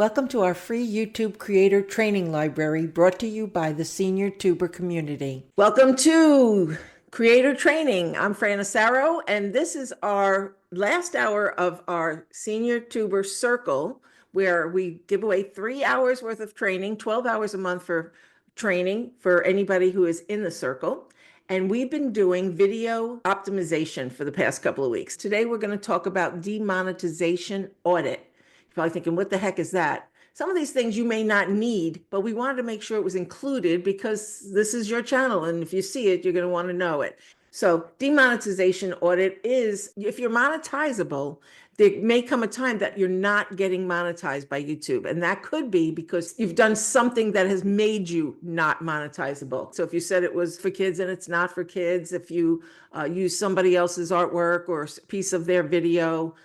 Welcome to our free YouTube creator training library brought to you by the Senior Tuber community. Welcome to Creator Training. I'm Fran Asaro, and this is our last hour of our Senior Tuber Circle, where we give away 3 hours worth of training, 12 hours a month for training for anybody who is in the circle. And we've been doing video optimization for the past couple of weeks. Today, we're going to talk about demonetization audit. You're probably thinking, what the heck is that? Some of these things you may not need, but we wanted to make sure it was included because this is your channel. And if you see it, you're going to want to know it. So demonetization audit is, if you're monetizable, there may come a time that you're not getting monetized by YouTube. And that could be because you've done something that has made you not monetizable. So if you said it was for kids and it's not for kids, if you use somebody else's artwork or a piece of their video,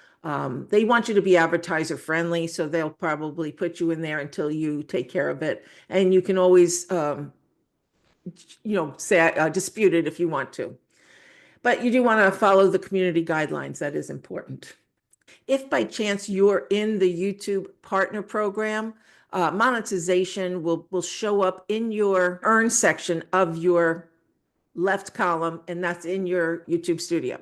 they want you to be advertiser friendly, so they'll probably put you in there until you take care of it. And you can always, say dispute it if you want to. But you do want to follow the community guidelines. That is important. If by chance you're in the YouTube partner program, monetization will show up in your earn section of your left column, and that's in your YouTube studio.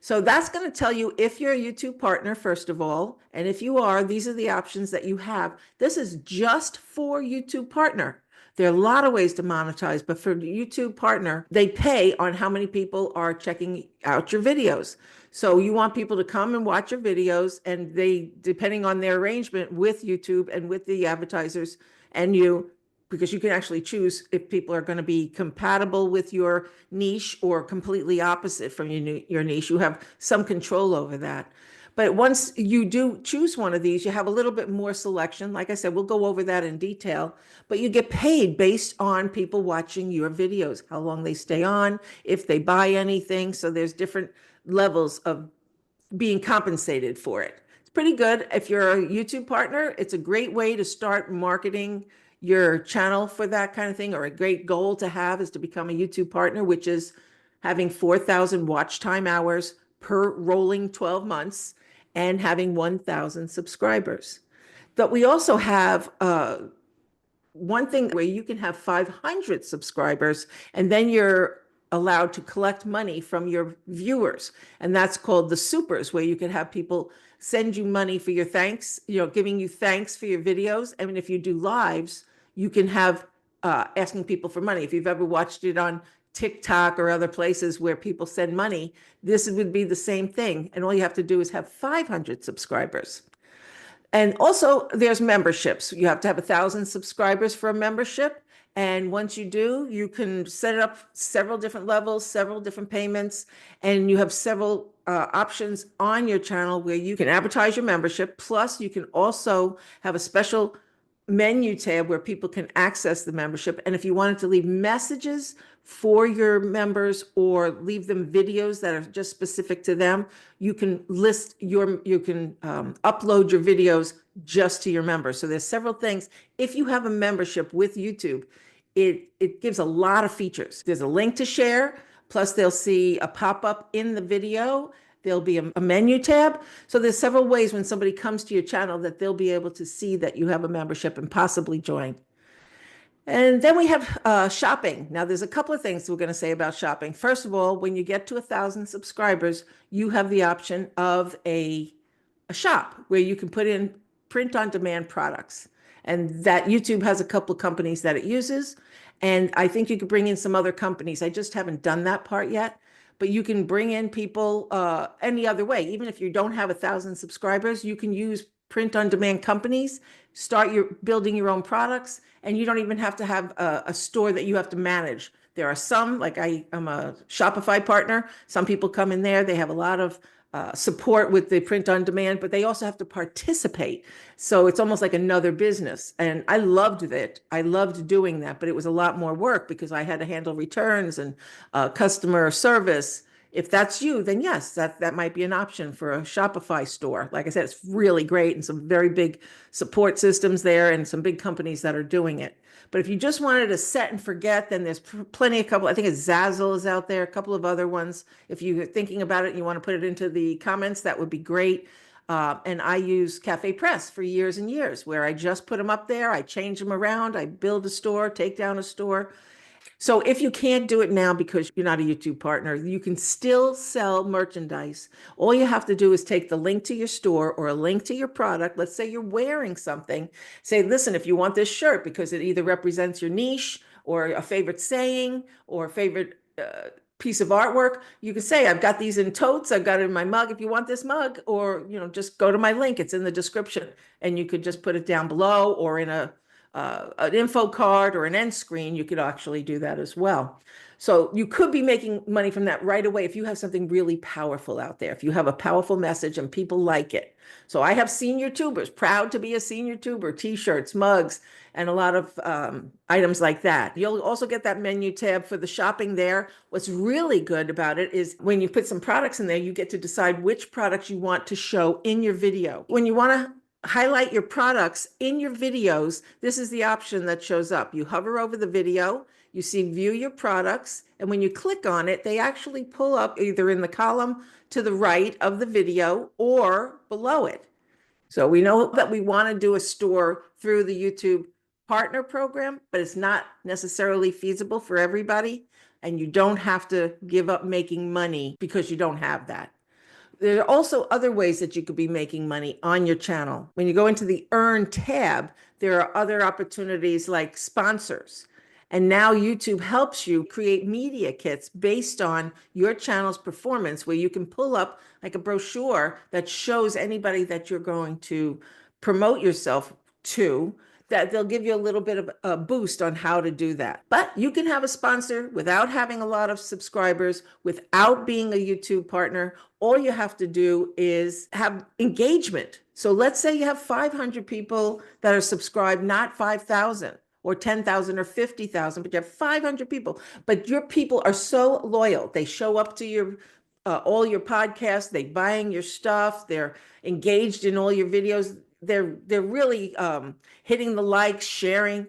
So that's going to tell you if you're a YouTube partner, first of all, and if you are, these are the options that you have. This is just for YouTube partner. There are a lot of ways to monetize, but for YouTube partner, they pay on how many people are checking out your videos. So you want people to come and watch your videos, and they, depending on their arrangement with YouTube and with the advertisers and you, because you can actually choose if people are going to be compatible with your niche or completely opposite from your niche. You have some control over that. But once you do choose one of these, you have a little bit more selection. Like I said, we'll go over that in detail, but you get paid based on people watching your videos, how long they stay on, if they buy anything. So there's different levels of being compensated for it. It's pretty good. If you're a YouTube partner, it's a great way to start marketing your channel for that kind of thing, or a great goal to have is to become a YouTube partner, which is having 4,000 watch time hours per rolling 12 months and having 1,000 subscribers. But we also have one thing where you can have 500 subscribers, and then you're allowed to collect money from your viewers. And that's called the supers, where you can have people send you money for your thanks, giving you thanks for your videos. I mean, if you do lives, you can have asking people for money. If you've ever watched it on TikTok or other places where people send money, this would be the same thing. And all you have to do is have 500 subscribers. And also there's memberships. You have to have 1,000 subscribers for a membership. And once you do, you can set it up several different levels, several different payments, and you have several options on your channel where you can advertise your membership. Plus, you can also have a special menu tab where people can access the membership. And if you wanted to leave messages for your members or leave them videos that are just specific to them, you can upload your videos just to your members. So there's several things. If you have a membership with YouTube, it gives a lot of features. There's a link to share, plus they'll see a pop-up in the video. There'll be a menu tab. So there's several ways when somebody comes to your channel that they'll be able to see that you have a membership and possibly join. And then we have shopping. Now, there's a couple of things we're going to say about shopping. First of all, when you get to 1,000 subscribers, you have the option of a shop where you can put in print-on-demand products. And that YouTube has a couple of companies that it uses. And I think you could bring in some other companies. I just haven't done that part yet. But you can bring in people any other way. Even if you don't have 1,000 subscribers, you can use print-on-demand companies, building your own products, and you don't even have to have a store that you have to manage. There are some, like I'm a Shopify partner. Some people come in there, they have a lot of support with the print-on-demand, but they also have to participate. So it's almost like another business. And I loved it. I loved doing that, but it was a lot more work because I had to handle returns and customer service. If that's you, then yes, that might be an option for a Shopify store. Like I said, it's really great and some very big support systems there and some big companies that are doing it. But if you just wanted to set and forget, then there's plenty, I think it's Zazzle is out there, a couple of other ones. If you're thinking about it and you want to put it into the comments, that would be great. And I use Cafe Press for years and years, where I just put them up there, I change them around, I build a store, take down a store. So if you can't do it now because you're not a YouTube partner, you can still sell merchandise. All you have to do is take the link to your store or a link to your product. Let's say you're wearing something. Say, listen, if you want this shirt because it either represents your niche or a favorite saying or a favorite piece of artwork, you can say, I've got these in totes, I've got it in my mug. If you want this mug, or just go to my link, it's in the description, and you could just put it down below or in an info card or an end screen. You could actually do that as well. So you could be making money from that right away if you have something really powerful out there, if you have a powerful message and people like it. So I have senior tubers, proud to be a senior tuber, t-shirts, mugs, and a lot of items like that. You'll also get that menu tab for the shopping there. What's really good about it is when you put some products in there, you get to decide which products you want to show in your video. When you want to highlight your products in your videos, this is the option that shows up. You hover over the video, you see view your products, and when you click on it, they actually pull up either in the column to the right of the video or below it. So we know that we want to do a store through the YouTube partner program, but it's not necessarily feasible for everybody. And you don't have to give up making money because you don't have that. There are also other ways that you could be making money on your channel. When you go into the Earn tab, there are other opportunities like sponsors. And now YouTube helps you create media kits based on your channel's performance, where you can pull up like a brochure that shows anybody that you're going to promote yourself to, that they'll give you a little bit of a boost on how to do that. But you can have a sponsor without having a lot of subscribers, without being a YouTube partner. All you have to do is have engagement. So let's say you have 500 people that are subscribed, not 5,000 or 10,000 or 50,000, but you have 500 people. But your people are so loyal. They show up to your all your podcasts, they buying your stuff, they're engaged in all your videos. They're really hitting the likes, sharing.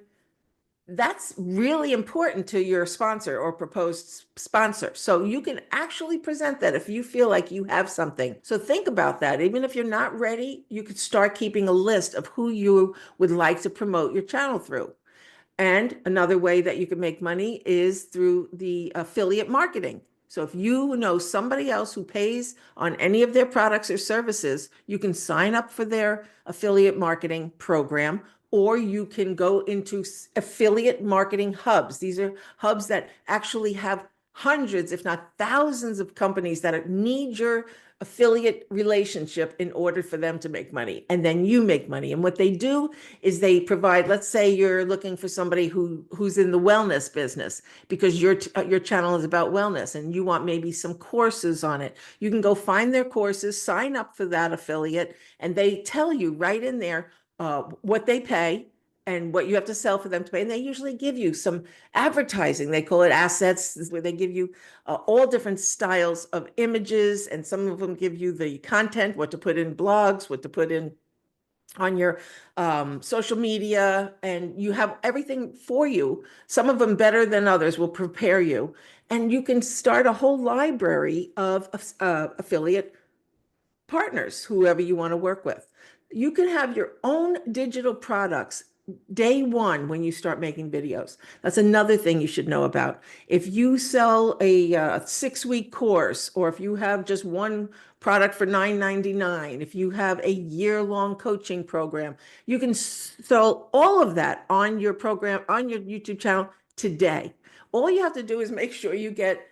That's really important to your sponsor or proposed sponsor. So you can actually present that if you feel like you have something. So think about that. Even if you're not ready, you could start keeping a list of who you would like to promote your channel through. And another way that you can make money is through the affiliate marketing. So if you know somebody else who pays on any of their products or services, you can sign up for their affiliate marketing program, or you can go into affiliate marketing hubs. These are hubs that actually have hundreds, if not thousands of companies that need your affiliate relationship in order for them to make money. And then you make money. And what they do is they provide, let's say you're looking for somebody who's in the wellness business because your channel is about wellness and you want maybe some courses on it. You can go find their courses, sign up for that affiliate, and they tell you right in there what they pay and what you have to sell for them to pay. And they usually give you some advertising. They call it assets, where they give you all different styles of images. And some of them give you the content, what to put in blogs, what to put in on your social media. And you have everything for you. Some of them better than others will prepare you. And you can start a whole library of affiliate partners, whoever you want to work with. You can have your own digital products day one when you start making videos. That's another thing you should know about. If you sell a 6-week course, or if you have just one product for $9.99, if you have a year-long coaching program, you can sell all of that on your program, on your YouTube channel today. All you have to do is make sure you get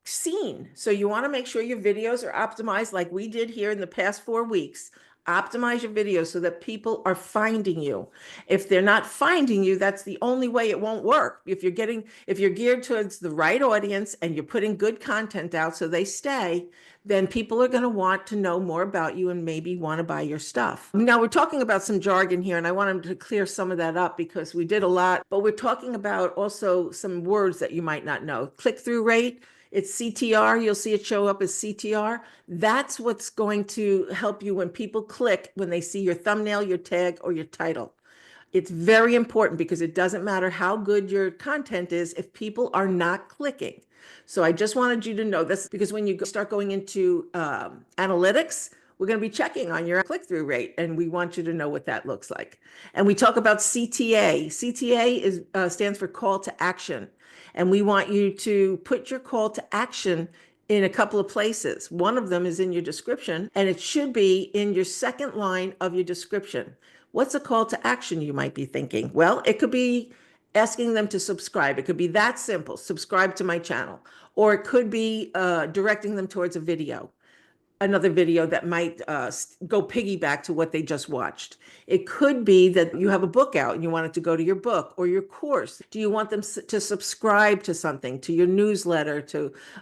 seen. So you want to make sure your videos are optimized like we did here in the past 4 weeks. Optimize your videos so that people are finding you. If they're not finding you, that's the only way it won't work. If you're geared towards the right audience and you're putting good content out so they stay, then people are going to want to know more about you and maybe want to buy your stuff. Now we're talking about some jargon here, and I wanted to clear some of that up because we did a lot, but we're talking about also some words that you might not know. Click-through rate. It's CTR. You'll see it show up as CTR. That's what's going to help you when people click, when they see your thumbnail, your tag, or your title. It's very important because it doesn't matter how good your content is if people are not clicking. So I just wanted you to know this, because when you start going into analytics, we're going to be checking on your click-through rate, and we want you to know what that looks like. And we talk about CTA. CTA stands for call to action. And we want you to put your call to action in a couple of places. One of them is in your description, and it should be in your second line of your description. What's a call to action, you might be thinking? Well, it could be asking them to subscribe. It could be that simple, subscribe to my channel. Or it could be directing them towards a video, another video that might go piggyback to what they just watched. It could be that you have a book out and you want it to go to your book or your course. Do you want them to subscribe to something, to your newsletter?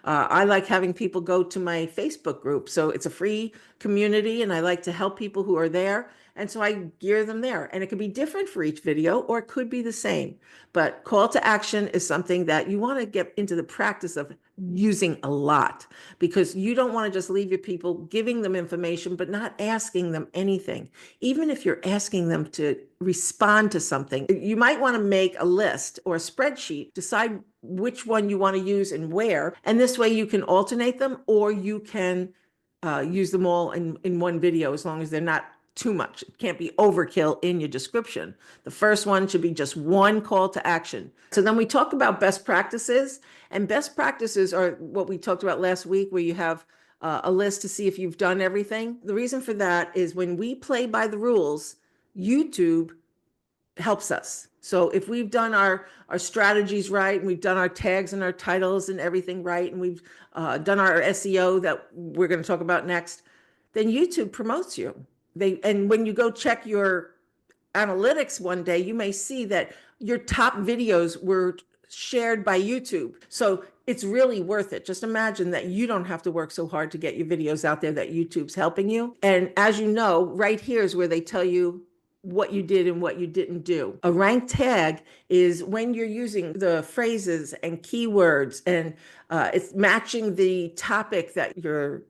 I like having people go to my Facebook group. So it's a free community and I like to help people who are there. And so I gear them there, and it could be different for each video or it could be the same. But call to action is something that you want to get into the practice of using a lot, because you don't want to just leave your people giving them information, but not asking them anything. Even if you're asking them to respond to something, you might want to make a list or a spreadsheet, decide which one you want to use and where. And this way you can alternate them, or you can use them all in one video, as long as they're not too much. It can't be overkill in your description. The first one should be just one call to action. So then we talk about best practices, and best practices are what we talked about last week, where you have a list to see if you've done everything. The reason for that is when we play by the rules, YouTube helps us. So if we've done our strategies right, and we've done our tags and our titles and everything right, and we've done our SEO that we're going to talk about next, then YouTube promotes you. And when you go check your analytics one day, you may see that your top videos were shared by YouTube. So it's really worth it. Just imagine that you don't have to work so hard to get your videos out there, that YouTube's helping you. And as you know, right here is where they tell you what you did and what you didn't do. A rank tag is when you're using the phrases and keywords, and it's matching the topic that your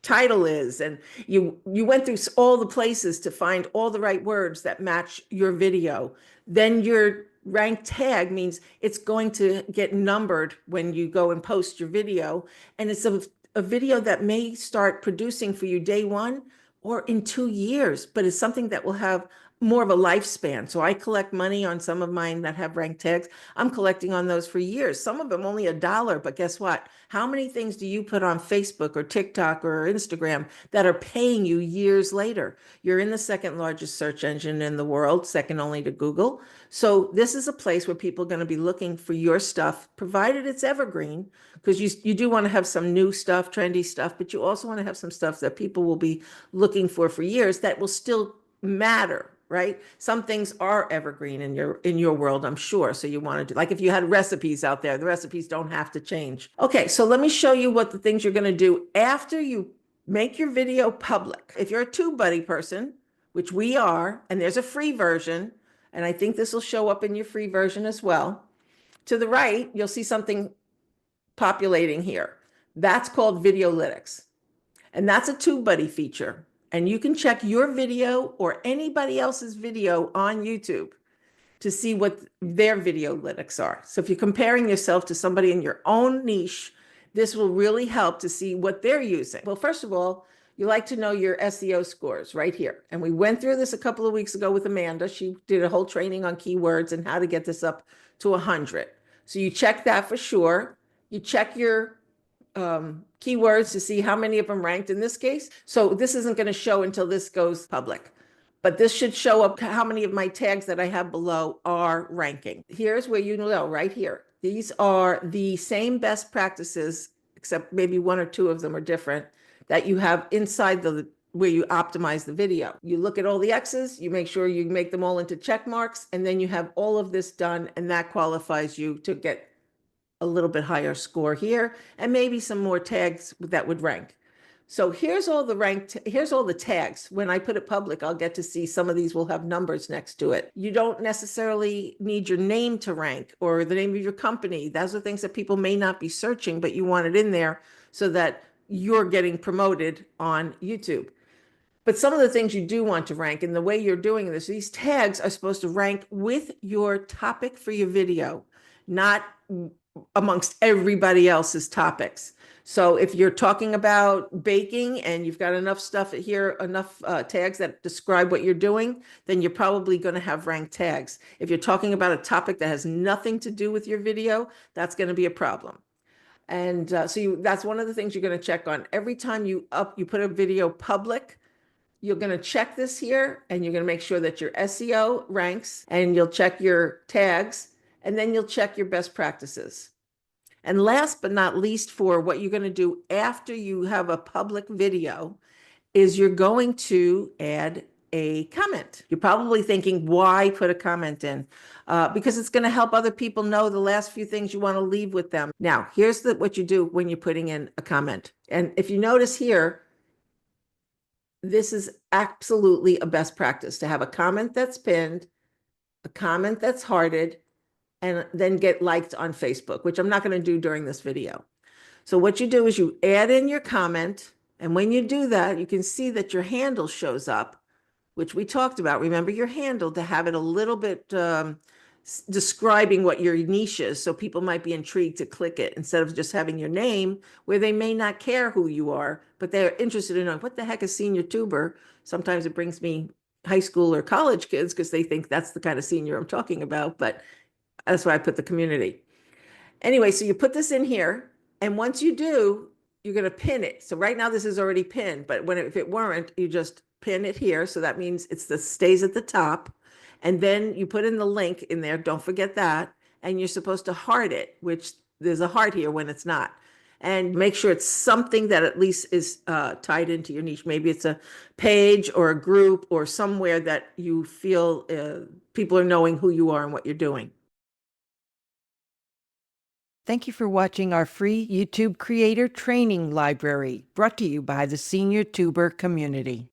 title is, and you went through all the places to find all the right words that match your video. Then your rank tag means it's going to get numbered when you go and post your video, and it's a video that may start producing for you day one or in 2 years, but it's something that will have more of a lifespan. So I collect money on some of mine that have rank tags. I'm collecting on those for years. Some of them only $1, but guess what? How many things do you put on Facebook or TikTok or Instagram that are paying you years later? You're in the second largest search engine in the world, second only to Google. So this is a place where people are going to be looking for your stuff, provided it's evergreen, because you do want to have some new stuff, trendy stuff, but you also want to have some stuff that people will be looking for years that will still matter, right? Some things are evergreen in your world, I'm sure. So you want to do, like if you had recipes out there, the recipes don't have to change. Okay, so let me show you what the things you're going to do after you make your video public. If you're a TubeBuddy person, which we are, and there's a free version, and I think this will show up in your free version as well. To the right, you'll see something populating here. That's called Videolytics. And that's a TubeBuddy feature. And you can check your video or anybody else's video on YouTube to see what their Videolytics are. So if you're comparing yourself to somebody in your own niche, this will really help to see what they're using. Well, first of all, you like to know your SEO scores right here. And we went through this a couple of weeks ago with Amanda. She did a whole training on keywords and how to get this up to 100. So you check that for sure. You check your keywords to see how many of them ranked in this case. So this isn't going to show until this goes public, but this should show up how many of my tags that I have below are ranking. Here's where you know, right here. These are the same best practices, except maybe one or two of them are different, that you have inside where you optimize the video. You look at all the X's, you make sure you make them all into check marks, and then you have all of this done, and that qualifies you to get a little bit higher score here, and maybe some more tags that would rank. So here's all the tags. When I put it public, I'll get to see some of these will have numbers next to it. You don't necessarily need your name to rank or the name of your company. Those are things that people may not be searching, but you want it in there so that you're getting promoted on YouTube. But some of the things you do want to rank, and the way you're doing this, these tags are supposed to rank with your topic for your video, not amongst everybody else's topics. So if you're talking about baking and you've got enough stuff here, enough tags that describe what you're doing, then you're probably going to have ranked tags. If you're talking about a topic that has nothing to do with your video, that's going to be a problem. And that's one of the things you're going to check on. Every time you put a video public, you're going to check this here, and you're going to make sure that your SEO ranks, and you'll check your tags, and then you'll check your best practices. And last but not least, for what you're going to do after you have a public video, is you're going to add a comment. You're probably thinking, why put a comment in? Because it's going to help other people know the last few things you want to leave with them. Now, here's what you do when you're putting in a comment. And if you notice here, this is absolutely a best practice to have a comment that's pinned, a comment that's hearted, and then get liked on Facebook, which I'm not going to do during this video. So what you do is you add in your comment, and when you do that, you can see that your handle shows up, which we talked about. Remember your handle to have it a little bit describing what your niche is, so people might be intrigued to click it instead of just having your name, where they may not care who you are, but they're interested in knowing what the heck is senior tuber. Sometimes it brings me high school or college kids because they think that's the kind of senior I'm talking about, but that's why I put the community. Anyway, so you put this in here, and once you do, you're going to pin it. So right now this is already pinned, but if it weren't, you just pin it here. So that means stays at the top. And then you put in the link in there. Don't forget that. And you're supposed to heart it, which there's a heart here when it's not. And make sure it's something that at least is tied into your niche. Maybe it's a page or a group or somewhere that you feel people are knowing who you are and what you're doing. Thank you for watching our free YouTube Creator Training Library, brought to you by the Senior Tuber community.